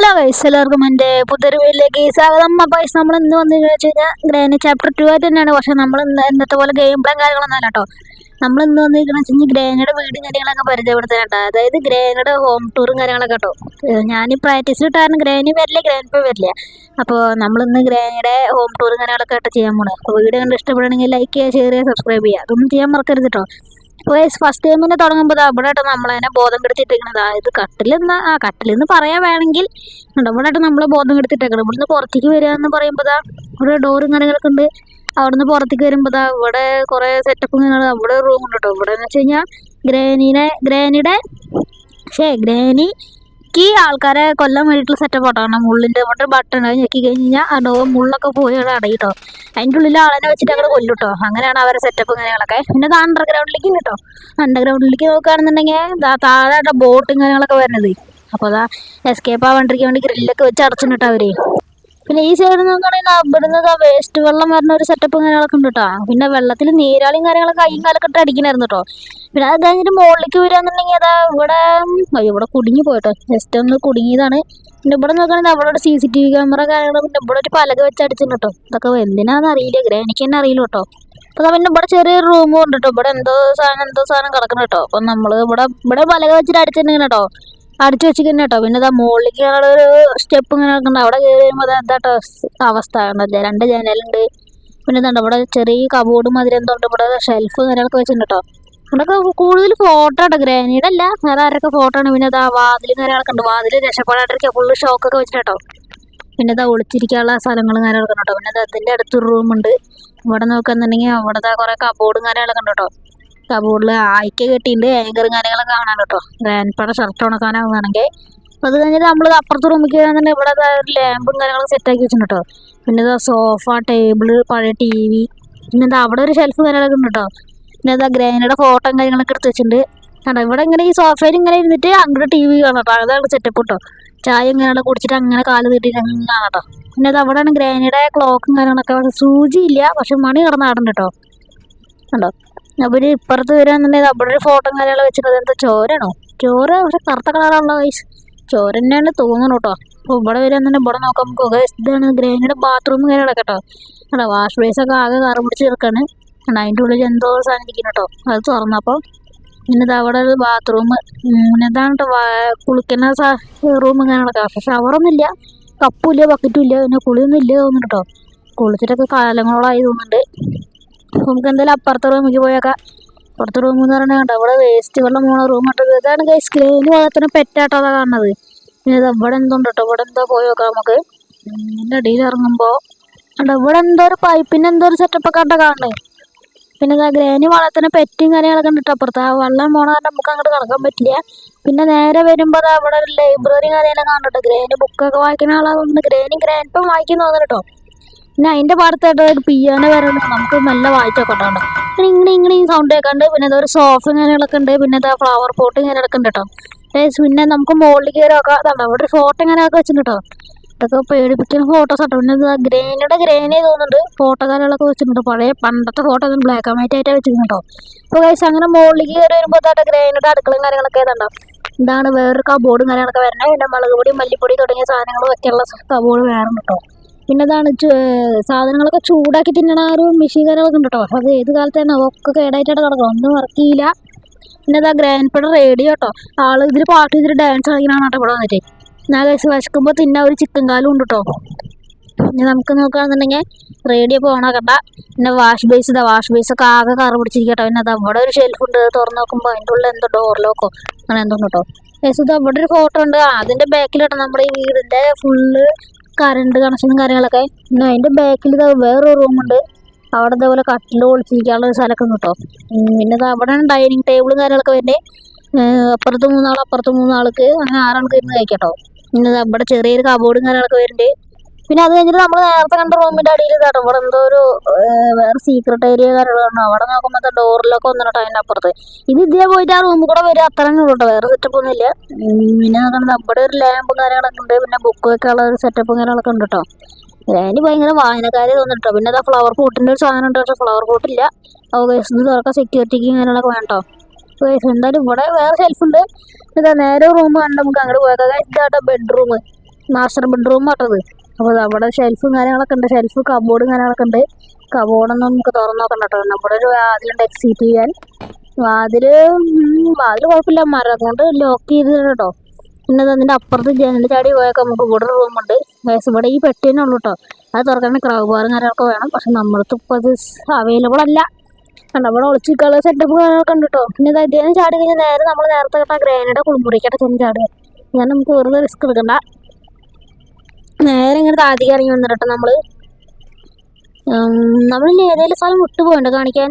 Hello guys, എല്ലാവർക്കും എൻ്റെ പുതിയൊരു വീട്ടിലേക്ക് സ്വാഗതം. അപ്പോൾ ഗൈസ് നമ്മൾ ഇന്ന് വന്നിട്ട് വെച്ച് കഴിഞ്ഞാൽ ഗ്രാനി ചാപ്റ്റർ 2 ആയിട്ട് തന്നെയാണ്. പക്ഷേ നമ്മൾ ഇന്നത്തെ പോലെ ഗെയിം പ്ലാൻ കാര്യങ്ങളൊന്നും അല്ല കേട്ടോ. നമ്മൾ ഇന്ന് വന്നിരിക്കണമെന്ന് വെച്ച് കഴിഞ്ഞാൽ ഗ്രാനിയുടെ വീടും കാര്യങ്ങളൊക്കെ പരിചയപ്പെടുത്താനാട്ടോ. അതായത് ഗ്രാനിയുടെ ഹോം ടൂറും കാര്യങ്ങളൊക്കെ കേട്ടോ. ഞാൻ പ്രാക്ടീസ് കിട്ടാറുണ്ട്, ഗ്രാനി വരില്ല, ഗ്രാൻഡ് വരില്ല. അപ്പോൾ നമ്മളിന്ന് ഗ്രാനിയുടെ ഹോം ടൂറും കാര്യങ്ങളൊക്കെ ആയിട്ട് ചെയ്യാൻ പോകണം. അപ്പോൾ വീഡിയോ കണ്ട് ഇഷ്ടപ്പെടുകയാണെങ്കിൽ ലൈക്ക് ചെയ്യുക, ഷെയർ ചെയ്യുക, സബ്സ്ക്രൈബ് ചെയ്യുക, അതൊന്നും ചെയ്യാൻ മറക്കരുത് കേട്ടോ. ഫസ്റ്റ് ടൈം തന്നെ തുടങ്ങുമ്പോൾ അവിടെ ആയിട്ട് നമ്മളതിനെ ബോധം കെടുത്തിട്ടേക്കണത്. അതായത് കട്ടിലെന്ന് പറയാൻ വേണമെങ്കിൽ ഇവിടെ ആയിട്ട് നമ്മളെ ബോധം കെടുത്തിട്ടേക്കണം. ഇവിടുന്ന് പുറത്തേക്ക് വരിക എന്ന് പറയുമ്പോൾ ഇവിടെ ഡോറും കാര്യങ്ങളൊക്കെ ഉണ്ട്. അവിടുന്ന് പുറത്തേക്ക് വരുമ്പോൾ ഇവിടെ കുറേ സെറ്റപ്പ് കാര്യങ്ങൾ, അവിടെ റൂം ഉണ്ട് കേട്ടോ. ഇവിടെ എന്ന് വെച്ച് കഴിഞ്ഞാൽ ഗ്രാനിക്ക് ആൾക്കാരെ കൊല്ലാൻ വേണ്ടിയിട്ടുള്ള സെറ്റപ്പ് ആട്ടോ. കാരണം മുള്ളിൻ്റെ അവിടെ ബട്ടൺ ഞെക്കി കഴിഞ്ഞ് കഴിഞ്ഞാൽ ആ ഡോർ മുള്ളൊക്കെ പോയി അവിടെ അടയിട്ടോ. അതിൻ്റെ ഉള്ളിൽ ആളെന്നെ വെച്ചിട്ട് അങ്ങനെ കൊല്ലും കേട്ടോ. അങ്ങനെയാണ് അവരുടെ സെറ്റപ്പും കാര്യങ്ങളൊക്കെ. പിന്നെ അത് അണ്ടർഗ്രൗണ്ടിലേക്ക് കേട്ടോ. അണ്ടർഗ്രൗണ്ടിലേക്ക് നോക്കുകയാണെന്നുണ്ടെങ്കിൽ താഴെ ബോട്ടും കാര്യങ്ങളൊക്കെ വരുന്നത്. അപ്പോൾ എസ്കേപ്പ് ആവാണ്ടിരിക്കാൻ വേണ്ടി ഗ്രില്ലൊക്കെ വെച്ച് അടച്ചിട്ട് അവർ. പിന്നെ ഈ സൈഡ് നോക്കുകയാണെങ്കിൽ ഇവിടുന്ന് വേസ്റ്റ് വെള്ളം വരുന്ന ഒരു സെറ്റപ്പും കാര്യങ്ങളൊക്കെ ഉണ്ട് കേട്ടോ. പിന്നെ വെള്ളത്തിൽ നീരാളിയും കാര്യങ്ങളൊക്കെ കൈയും കാലൊക്കെ ഇട്ട് അടിക്കണമായിരുന്നു കേട്ടോ. പിന്നെ അത് കഴിഞ്ഞിട്ട് മുകളിലേക്ക് വരികയാണെന്നുണ്ടെങ്കിൽ ഇവിടെ കുടുങ്ങി പോയിട്ടോ. ജസ്റ്റ് ഒന്ന് കുടുങ്ങിയതാണ്. പിന്നെ ഇവിടെ നോക്കുകയാണെങ്കിൽ അവിടെ ഒരു CCTV ക്യാമറ കാര്യങ്ങൾ, പിന്നെ ഇവിടെ ഒരു പലക വെച്ച് അടിച്ചിട്ടുണ്ട് കേട്ടോ. ഇതൊക്കെ എന്തിനാന്ന് അറിയില്ല, ഗ്രാനിക്ക് തന്നെ അറിയില്ല കേട്ടോ. അപ്പോൾ പിന്നെ ഇവിടെ ചെറിയൊരു റൂമും ഉണ്ട് കേട്ടോ. ഇവിടെ എന്തോ സാധനം കിടക്കണം കേട്ടോ. അപ്പം നമ്മൾ ഇവിടെ പലക വെച്ചിട്ട് അടിച്ചിട്ടുണ്ടെങ്കിൽ കേട്ടോ, അടിച്ചു വെച്ചിരിക്കുന്ന കേട്ടോ. പിന്നെ മുകളിലേക്ക് ഒരു സ്റ്റെപ്പ് ഇങ്ങനെ നടക്കുന്നുണ്ട്. അവിടെ കയറി വരുമ്പോൾ എന്താട്ടോ അവസ്ഥ, രണ്ട് ജനലുണ്ട്. പിന്നെ ഇവിടെ ചെറിയ കബോർഡ് മാതിരി എന്തോ ഉണ്ട്. ഇവിടെ ഷെൽഫ് കാര്യങ്ങളൊക്കെ വെച്ചിട്ടുണ്ട് കേട്ടോ. ഇവിടെയൊക്കെ കൂടുതൽ ഫോട്ടോ കേട്ടോ, ഗ്രാനിയുടെ അല്ല, വേറെ ആരൊക്കെ ഫോട്ടോ ആണ്. പിന്നെ വാതിലും കാര്യങ്ങളൊക്കെ ഉണ്ട്. വാതിൽ രക്ഷപ്പെടാണ്ടിരിക്കുക, ഫുള്ള് ഷോക്കൊക്കെ വെച്ചിട്ടോ. പിന്നെ ഒളിച്ചിരിക്കാനുള്ള സ്ഥലങ്ങളും കാര്യങ്ങളൊക്കെ ഉണ്ട് കേട്ടോ. പിന്നെ അതിൻ്റെ അടുത്തൊരു റൂമുണ്ട്. ഇവിടെ നോക്കുകയെന്നുണ്ടെങ്കിൽ അവിടെ കുറേ കബോർഡും കാര്യങ്ങളൊക്കെ ഉണ്ട് കേട്ടോ. കബോർഡിൽ ആയിക്ക കെട്ടിയിട്ട് ആങ്കറും കാര്യങ്ങളൊക്കെ കാണാൻ കേട്ടോ. ഗ്രാൻഡ്പയുടെ ഷർട്ട് ഉണക്കാനാവുകയാണെങ്കിൽ. അത് കഴിഞ്ഞിട്ട് നമ്മൾ അപ്പുറത്ത് റൂമിൽ കയറുന്നുണ്ടെങ്കിൽ ഇവിടെ ഒരു ലാമ്പും കാര്യങ്ങളൊക്കെ സെറ്റാക്കി വെച്ചിട്ടുണ്ട് കേട്ടോ. പിന്നെ സോഫ, ടേബിള്, പഴയ TV. പിന്നെ അവിടെ ഒരു ഷെൽഫ് കാര്യങ്ങളൊക്കെ ഉണ്ട് കേട്ടോ. പിന്നെ ഗ്രാനിയുടെ ഫോട്ടോയും കാര്യങ്ങളൊക്കെ എടുത്ത് വെച്ചിട്ടുണ്ട് കേട്ടോ. ഇവിടെ ഇങ്ങനെ ഈ സോഫയിൽ ഇങ്ങനെ ഇരുന്നിട്ട് അങ്ങോട്ട് TV കാണാം കേട്ടോ. അതാണ് സെറ്റപ്പ് കേട്ടോ. ചായ ഇങ്ങനെ കുടിച്ചിട്ട് അങ്ങനെ കാല് നീട്ടിയിട്ട് അങ്ങനെ കാണാം കേട്ടോ. പിന്നെ അവിടെയാണ് ഗ്രാനിയുടെ ക്ലോക്കും കാര്യങ്ങളൊക്കെ. സൂചിയില്ല, പക്ഷെ മണി കിടന്നാടുണ്ട് കേട്ടോ. കണ്ടോ. അവർ ഇപ്പുറത്ത് വരികയാണെന്നുണ്ടെങ്കിൽ അവിടെ ഒരു ഫോട്ടോ കാര്യങ്ങൾ വെച്ചിട്ട് എന്താ ചോരാണോ? ചോര പക്ഷെ കറുത്ത കളറാണല്ലോ വയസ്സ്. ചോര തന്നെയാണ് തോന്നുന്നു കേട്ടോ. അപ്പോൾ ഇവിടെ വരികയാണെന്നുണ്ടെങ്കിൽ ഇവിടെ നോക്കാം നമുക്ക്. ഇതാണ് ഗ്രാനിയുടെ ബാത്റൂം കാര്യങ്ങളൊക്കെ കേട്ടോ. കേട്ടോ, വാഷ് ബേസൊക്കെ ആകെ കറ പിടിച്ച് കിടക്കാണ്. അതിൻ്റെ ഉള്ളിൽ എന്തോ സാധനം ഇരിക്കുന്നു കേട്ടോ. അത് തുറന്നപ്പോൾ പിന്നെ അവിടെ ഒരു ബാത്റൂം. പിന്നെ ഇതാണ് കേട്ടോ കുളിക്കുന്ന റൂമും കാര്യങ്ങളൊക്കെ. പക്ഷെ ഷവറൊന്നുമില്ല, കപ്പുമില്ല, ബക്കറ്റും ഇല്ല, പിന്നെ കുളിയൊന്നും ഇല്ല തോന്നുന്നു കേട്ടോ. കുളിച്ചിട്ടൊക്കെ കാലങ്ങളോളായി തോന്നുന്നുണ്ട്. നമുക്ക് എന്തായാലും അപ്പുറത്തെ റൂമിലേക്ക് പോയേക്കാം. അപ്പുറത്തെ റൂം എന്ന് പറഞ്ഞാൽ കണ്ടോ, അവിടെ വേസ്റ്റ് വെള്ളം പോണ റൂം കേട്ടോ. ഇതാണ് ഗൈസ് ഗ്രാനി ഭാഗത്തിന് പെറ്റാട്ടോ അതാ കാണുന്നത്. പിന്നെ ഇവിടെ എന്തുണ്ട് കേട്ടോ. ഇവിടെ എന്തോ പോയി നോക്കാം നമുക്ക്. ഇതിൻ്റെ അടിയിൽ ഇറങ്ങുമ്പോൾ കണ്ടോ, ഇവിടെ എന്തോ ഒരു പൈപ്പിൻ്റെ എന്തോ ഒരു സെറ്റപ്പൊക്കെ ആട്ടോ കാണുന്നത്. പിന്നെ ഗ്രാനി വളത്തിന് പെറ്റും കാര്യങ്ങളൊക്കെ ഉണ്ട് കേട്ടോ. അപ്പുറത്ത് ആ വെള്ളം പോണ കാരണം നമുക്ക് അങ്ങോട്ട് കിടക്കാൻ പറ്റില്ല. പിന്നെ നേരെ വരുമ്പോൾ അവിടെ ഒരു ലൈബ്രറി കാര്യങ്ങളൊക്കെ കാണുന്നുണ്ട്. ഗ്രാനി ബുക്കൊക്കെ വായിക്കുന്ന ആളാകുന്നുണ്ട്. ഗ്രാൻഡ്പ വായിക്കുന്നു തോന്നുന്നു കേട്ടോ. പിന്നെ അതിൻ്റെ ഭാഗത്തായിട്ട് ഒരു പിയാനോ വരുന്നത്, നമുക്ക് നല്ല വായിച്ചൊക്കെ ഉണ്ടാവും. പിന്നെ ഇങ്ങനെ ഈ സൗണ്ട് കേൾക്കാണ്ട്. പിന്നെ അതൊരു സോഫ കാര്യങ്ങളൊക്കെ ഉണ്ട്. പിന്നെ ഫ്ലവർ പോട്ട് കാര്യങ്ങളൊക്കെ ഉണ്ട് കേട്ടോ. പിന്നെ നമുക്ക് മുകളിൽ കയറി നോക്കാം. അതാണ് അവിടെ ഒരു ഫോട്ടോ ഇങ്ങനെയൊക്കെ വെച്ചിട്ടുണ്ട് കേട്ടോ. ഇതൊക്കെ പേടിപ്പിക്കുന്ന ഫോട്ടോസ് കേട്ടോ. പിന്നെ ഗ്രാനി തോന്നുന്നുണ്ട്. ഫോട്ടോ കാര്യങ്ങളൊക്കെ വെച്ചിട്ടുണ്ട്. പഴയ പണ്ടത്തെ ഫോട്ടോ ബ്ലാക്ക് ആൻഡ് വൈറ്റ് ആയിട്ടാണ് വെച്ചിരുന്നു കേട്ടോ. അപ്പോൾ ഗൈസ് അങ്ങനെ മുകളിലേക്ക് കയറി വരുമ്പോൾ ഗ്രാനിയുടെ അടുക്കളയും കാര്യങ്ങളൊക്കെ ഏതാണ്ടാവും. ഇതാണ് വേറൊരു കബോർഡും കാര്യങ്ങളൊക്കെ വരുന്നത്. പിന്നെ മുളക് പൊടി, മല്ലിപ്പൊടി തുടങ്ങിയ സാധനങ്ങളും ഒക്കെയുള്ള കബോർഡ് വേറെ കേട്ടോ. പിന്നെ ഇതാണ് സാധനങ്ങളൊക്കെ ചൂടാക്കി തിന്നണ ഒരു മെഷീൻ കാര്യങ്ങളൊക്കെ ഉണ്ട് കേട്ടോ. അത് ഏത് കാലത്താണ് ഒക്കെ കേടായിട്ടാണ് കിടക്കുക, ഒന്നും വർക്ക് ചെയ്യില്ല. പിന്നെ ഗ്രാൻഡ്പയുടെ റേഡിയോ കേട്ടോ. ആള് ഇതിൽ പാട്ട് ചെയ്തിട്ട് ഡാൻസ് കളിക്കണതാണ് കേട്ടോ ഇവിടെ വന്നിട്ട്. ഞാൻ കഴിച്ച് വിശക്കുമ്പോൾ തിന്നാൻ ഒരു ചിക്കൻ കാലും ഉണ്ട് കേട്ടോ. പിന്നെ നമുക്ക് നോക്കുകയാണെന്നുണ്ടെങ്കിൽ റേഡിയോ പോകണക്കണ്ട. പിന്നെ വാഷ് ബേസൊക്കെ ആകെ കറ പിടിച്ചിരിക്കട്ടോ. പിന്നെ അവിടെ ഒരു ഷെൽഫുണ്ട്. തുറന്ന് നോക്കുമ്പോൾ അതിൻ്റെ ഉള്ളിൽ എന്തോ ഡോർ ലോക്കോ അങ്ങനെ എന്തോ കേട്ടോ. ഇത് അവിടെ ഒരു ഫോട്ടോ ഉണ്ട്. അതിൻ്റെ ബാക്കിൽ കേട്ടോ നമ്മുടെ ഈ വീടിൻ്റെ ഫുള്ള് കറണ്ട് കണക്ഷനും കാര്യങ്ങളൊക്കെ. പിന്നെ അതിൻ്റെ ബാക്കിൽ വേറൊരു റൂമുണ്ട്. അവിടെ ഇതേപോലെ കട്ടിൽ ഒളിച്ചിരിക്കാനുള്ള ഒരു സ്ഥലമൊക്കെ കേട്ടോ. പിന്നെ അവിടെയാണ് ഡൈനിങ് ടേബിളും കാര്യങ്ങളൊക്കെ വരുന്നത്. അപ്പുറത്ത് മൂന്നാൾക്ക് അങ്ങനെ 6 ആൾക്ക് ഇരുന്ന് കഴിക്കട്ടോ. പിന്നെ അവിടെ ചെറിയൊരു കബോർഡും കാര്യങ്ങളൊക്കെ വരുന്നുണ്ട്. പിന്നെ അത് കഴിഞ്ഞിട്ട് നമ്മൾ നേരത്തെ കണ്ട റൂമിൻ്റെ അടിയിൽ കേട്ടോ ഇവിടെ എന്തോ ഒരു വേറെ സീക്രട്ട് ഏരിയ കാര്യങ്ങളാണ്. അവിടെ നോക്കുമ്പോൾ ഡോറിലൊക്കെ വന്നു കേട്ടോ. അതിൻ്റെ അപ്പുറത്ത് ഇതേ പോയിട്ട് ആ റൂമിൽ കൂടെ വരും. അത്ര തന്നെ കേട്ടോ, വേറെ സെറ്റപ്പ് ഒന്നും ഇല്ല. പിന്നെ നോക്കുന്നത് അവിടെ ഒരു ലാമ്പും കാര്യങ്ങളൊക്കെ ഉണ്ട്. പിന്നെ ബുക്ക് വെക്കാനുള്ള ഒരു സെറ്റപ്പും കാര്യങ്ങളൊക്കെ ഉണ്ട് കേട്ടോ. അതിന് ഭയങ്കര വായനക്കാരെ തോന്നിട്ടോ. പിന്നെ ഫ്ലവർ പോട്ടിൻ്റെ ഒരു സാധനം ഉണ്ട്. പക്ഷേ ഫ്ലവർ പോട്ടില്ല. ഇത് തുറക്കാൻ സെക്യൂരിറ്റിക്ക് കാര്യങ്ങളൊക്കെ വേണ്ടോ. എന്തായാലും ഇവിടെ വേറെ ഷെൽഫുണ്ട്. നേരെ റൂം കണ്ട് നമുക്ക് അങ്ങോട്ട് പോയേക്കാം. ഇതാട്ടോ ബെഡ്റൂം. Master bedroom ആട്ടത്. അപ്പോൾ അവിടെ ഷെൽഫും കാര്യങ്ങളൊക്കെ ഉണ്ട്, ഷെൽഫ് കബോർഡും കാര്യങ്ങളൊക്കെ ഉണ്ട്. കബോർഡൊന്നും നമുക്ക് തുറന്നു നോക്കണ്ട കേട്ടോ. നമ്മുടെ ഒരു വാതിലുണ്ട് എക്സിറ്റ് ചെയ്യാൻ. വാതില് കുഴപ്പമില്ല, മരം കൊണ്ട് ലോക്ക് ചെയ്ത് കേട്ടോ. പിന്നെ അതിൻ്റെ അപ്പുറത്ത് ജനൽ ചാടി പോയൊക്കെ നമുക്ക് ഇവിടെ റൂമുണ്ട്. ഇവിടെ ഈ പെട്ടി തന്നെ ഉള്ളൂ കേട്ടോ. അത് തുറക്കണമെങ്കിൽ ക്രൗബാറും കാര്യങ്ങളൊക്കെ വേണം. പക്ഷെ നമ്മൾക്ക് ഇപ്പോൾ അത് അവൈലബിൾ അല്ല. കണ്ടോ ഇവിടെ ഒളിച്ചിട്ടുള്ള സെറ്റപ്പ് കാര്യങ്ങളൊക്കെ ഉണ്ട് കേട്ടോ. പിന്നെ ഇദ്ദേഹം ചാടി കഴിഞ്ഞാൽ നേരെ നമ്മൾ നേരത്തെ കേട്ട ഗ്രാനയുടെ കുളിമുറിക്കട്ടെ ചെന്ന് ചാടുക. ഞാൻ നമുക്ക് വെറുതെ റിസ്ക് എടുക്കണ്ട. നേരെ ഇങ്ങനെ താഴത്തേക്ക് ഇറങ്ങി വന്നിട്ടോ നമ്മളിനി ഏതെങ്കിലും സ്ഥലം വിട്ടുപോകണ്ട കാണിക്കാൻ.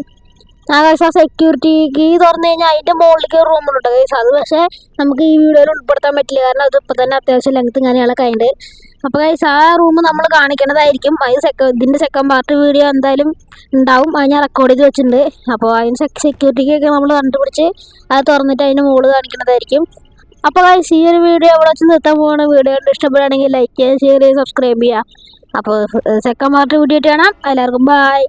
ആ കൈസ് ആ സെക്യൂരിറ്റി കീ തുറന്നു കഴിഞ്ഞാൽ അതിൻ്റെ മുകളിലേക്ക് ഒരു റൂമുണ്ട് കേട്ടോ കൈസ്. അത് പക്ഷേ നമുക്ക് ഈ വീഡിയോയിൽ ഉൾപ്പെടുത്താൻ പറ്റില്ല, കാരണം അത് ഇപ്പം തന്നെ അത്യാവശ്യം ലെങ്ത്തും കാര്യങ്ങളൊക്കെ ഉണ്ട്. അപ്പോൾ കൈസ് ആ റൂം നമ്മൾ കാണിക്കേണ്ടതായിരിക്കും. ഇതിൻ്റെ സെക്കൻഡ് പാർട്ട് വീഡിയോ എന്തായാലും ഉണ്ടാവും. അത് ഞാൻ റെക്കോർഡ് ചെയ്ത് വെച്ചിട്ടുണ്ട്. അപ്പോൾ അതിന് സെക്യൂരിറ്റിക്കൊക്കെ നമ്മൾ കണ്ടുപിടിച്ച് അത് തുറന്നിട്ട് അതിൻ്റെ മുകളിൽ കാണിക്കുന്നതായിരിക്കും. അപ്പോൾ ഗൈസ് ഈ ഒരു വീഡിയോ അവിടെ വെച്ച് നിർത്താൻ പോകുന്ന. വീഡിയോ കണ്ട് ഇഷ്ടപ്പെടുകയാണെങ്കിൽ ലൈക്ക് ചെയ്യുക, ഷെയർ ചെയ്യുക, സബ്സ്ക്രൈബ് ചെയ്യുക. അപ്പോൾ സെക്കൻഡ് പാർട്ട് വീഡിയോ ആയിട്ട് കാണാം. എല്ലാവർക്കും ബൈ.